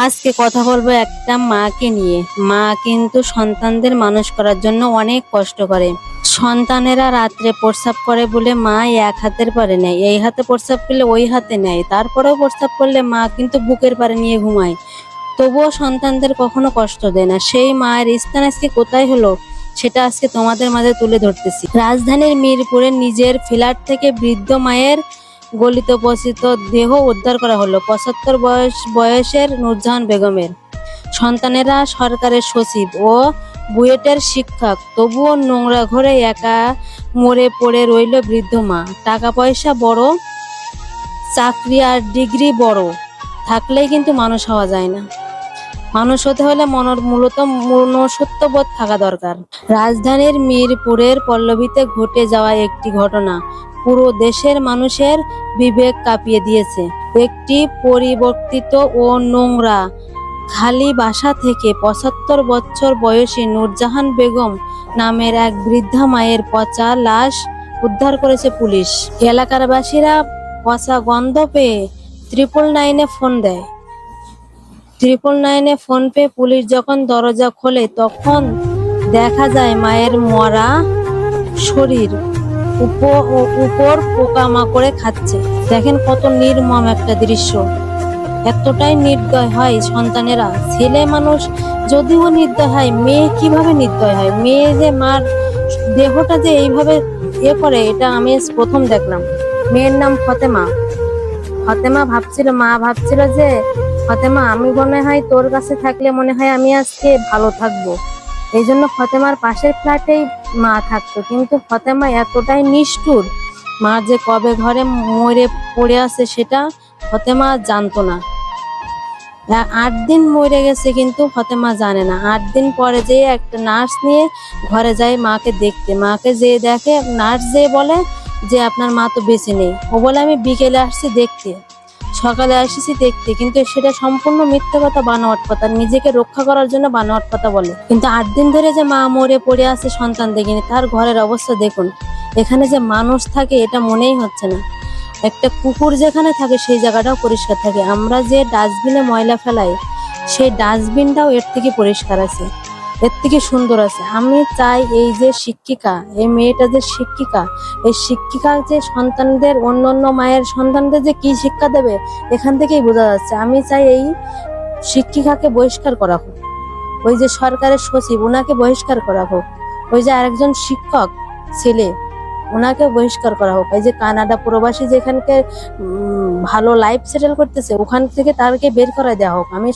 আজকে কথা বলবো একটা মাকে নিয়ে। মা কিন্তু সন্তানদের মানুষ করার জন্য অনেক কষ্ট করে। সন্তানেরা রাত্রে প্রস্রাব করে বলে মা এক হাতের পারে নেয়, এই হাতে প্রস্রাব করলে ওই হাতে নেয়, তারপরেও প্রস্রাব করলে মা কিন্তু বুকের পারে নিয়ে ঘুমায়। তবুও সন্তানদের কখনো কষ্ট দেয় না। সেই মায়ের স্থান আজকে কোথায় হলো সেটা আজকে তোমাদের মাঝে তুলে ধরতেছি। রাজধানীর মিরপুরে নিজের ফ্ল্যাট থেকে বৃদ্ধ মায়ের গলিত পচিত দেহ উদ্ধার করা হলো ৭৫ বয়সের নূরজাহান বেগমের। সন্তানেরা সরকারের সচিব ও বুয়েটের শিক্ষক, তবুও নোংরা ঘরে একা মরে পড়ে রইল বৃদ্ধ মা। টাকা পয়সা বড়, চাকরি আর ডিগ্রি বড় থাকলেই কিন্তু মানুষ হওয়া যায় না। মানুষ হতে হলে মূলত মনুষ্যত্ববোধ থাকা দরকার। রাজধানীর মিরপুরের পল্লবীতে ঘটে যাওয়া একটি ঘটনা পুরো দেশের মানুষের বিবেক কাঁপিয়ে দিয়েছে। একটি পরিবর্তিত ও নোংরা খালি বাসা থেকে ৭৫ বছর বয়সী নূরজাহান বেগম নামের এক বৃদ্ধা মায়ের পচা লাশ উদ্ধার করেছে পুলিশ। এলাকার বাসীরা পচা গন্ধ পেয়ে 999-এ ফোন দেয়। 999-এ ফোন পেয়ে পুলিশ যখন দরজা খোলে তখন দেখা যায় মায়ের মরা শরীর উপর পোকামাকড়ে খাচ্ছে। দেখেন কত নির্মম একটা দৃশ্য। এতটাই নির্দয় হয় সন্তানেরা। ছেলে মানুষ যদিও নির্দয় হয়, মেয়ে কিভাবে নির্দয় হয়? মেয়ে যে মার দেহটা যে এইভাবে করে, এটা আমি প্রথম দেখলাম। মেয়ের নাম ফতেমা। ফতেমা মা ভাবছিল যে ফতেমা, আমি মনে হয় তোর কাছে থাকলে মনে হয় আমি আজকে ভালো থাকবো। এই জন্য ফতেমার পাশের ফ্ল্যাটেই মা থাকতো। কিন্তু ফতেমা এতটাই নিষ্ঠুর, মা যে কবে ঘরে মরে পড়ে আছে সেটা ফতেমা জানতো না। ৮ দিন মরে গেছে কিন্তু ফতেমা জানে না। ৮ দিন পরে যে একটা নার্স নিয়ে ঘরে যায় মাকে দেখতে। মাকে যে দেখে, নার্স যে বলে যে আপনার মা তো বেঁচে নেই। ও বলে আমি বিকেলে আসছি দেখতে, সকালে আসছি দেখতে, কিন্তু সেটা সম্পূর্ণ মিথ্যে কথা, বানোয়াট কথা, নিজেকে রক্ষা করার জন্য বানোয়াট কথা বলে। কিন্তু ৮ দিন ধরে যে মা মরে পড়ে আছে সন্তান দেখিনি, তার ঘরের অবস্থা দেখুন। এখানে যে মানুষ থাকে এটা মনেই হচ্ছে না। একটা কুকুর যেখানে থাকে সেই জায়গাটাও পরিষ্কার থাকে। আমরা যে ডাস্টবিনে ময়লা ফেলাই সেই ডাস্টবিনটাও এর থেকে পরিষ্কার আছে, এর থেকে সুন্দর আছে। আমি চাই এই যে শিক্ষিকা, এই মেয়েটা যে শিক্ষিকা, এই শিক্ষিকা যে সন্তানদের, অন্য মায়ের সন্তানদের যে কি শিক্ষা দেবে এখান থেকেই বোঝা যাচ্ছে। আমি চাই এই শিক্ষিকাকে বহিষ্কার করা হোক, ওই যে সরকারের সচিব ওনাকে বহিষ্কার করা হোক, ওই যে আরেকজন শিক্ষক ছেলে ওনাকে বহিষ্কার করা হোক। এই যে কানাডা প্রবাসী যেখানকে ভালো লাইফ সেটেল করতেছে ওখান থেকে তাদেরকে বের করে দেওয়া হোক। আমি